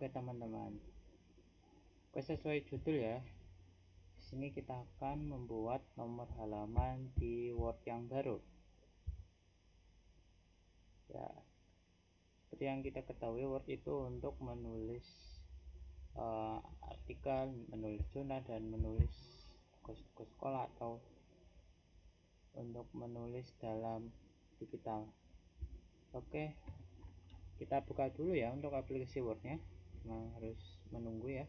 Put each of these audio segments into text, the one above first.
Oke teman-teman, sesuai judul ya. Di sini kita akan membuat nomor halaman di Word yang baru. Ya, seperti yang kita ketahui, Word itu untuk menulis artikel, menulis jurnal, dan menulis tugas-tugas sekolah atau untuk menulis dalam digital. Oke, kita buka dulu ya untuk aplikasi Wordnya. Memang harus menunggu ya.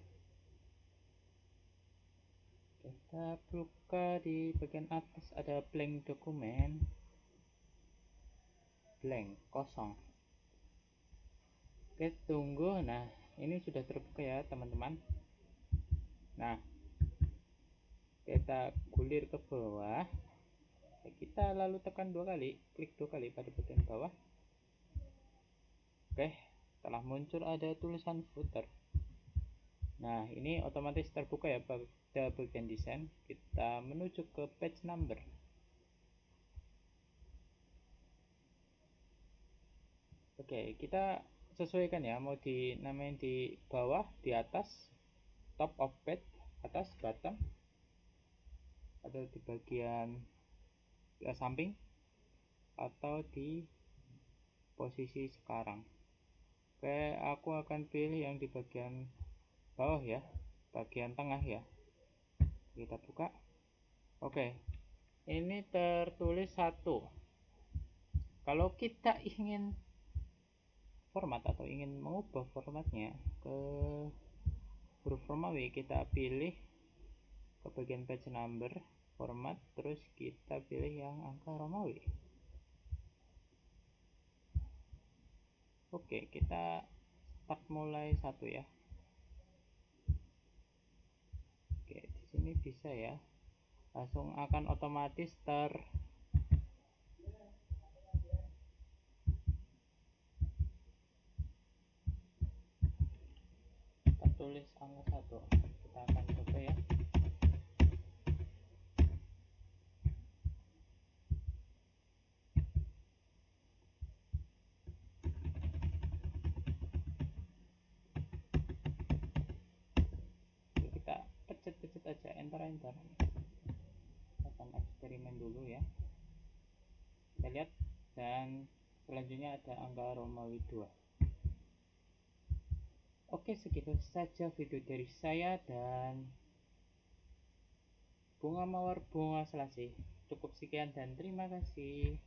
Kita buka di bagian atas, ada blank dokumen, blank, kosong. Oke, tunggu. Nah, ini sudah terbuka ya teman-teman. Nah, kita gulir ke bawah. Kita lalu tekan 2 kali, klik 2 kali pada bagian bawah. Oke, telah muncul ada tulisan footer. Nah, ini otomatis terbuka ya pada bagian desain. Kita menuju ke page number. Oke, kita sesuaikan ya, mau dinamain di bawah, di atas, top of page, atas, bottom, atau di bagian samping, atau di posisi sekarang. Oke, aku akan pilih yang di bagian bawah ya, bagian tengah ya. Kita buka. Oke, ini tertulis 1. Kalau kita ingin format atau ingin mengubah formatnya ke huruf Romawi, kita pilih ke bagian page number, format, terus kita pilih yang angka Romawi. Oke, kita start mulai 1 ya. Oke, di sini bisa ya, langsung akan otomatis tertulis angka 1. Kita akan coba ya. Oke, kita pencet aja enter. Kita akan eksperimen dulu ya. Kita lihat, dan selanjutnya ada angka Romawi 2. Oke, segitu saja video dari saya dan bunga mawar bunga selasih. Cukup sekian dan terima kasih.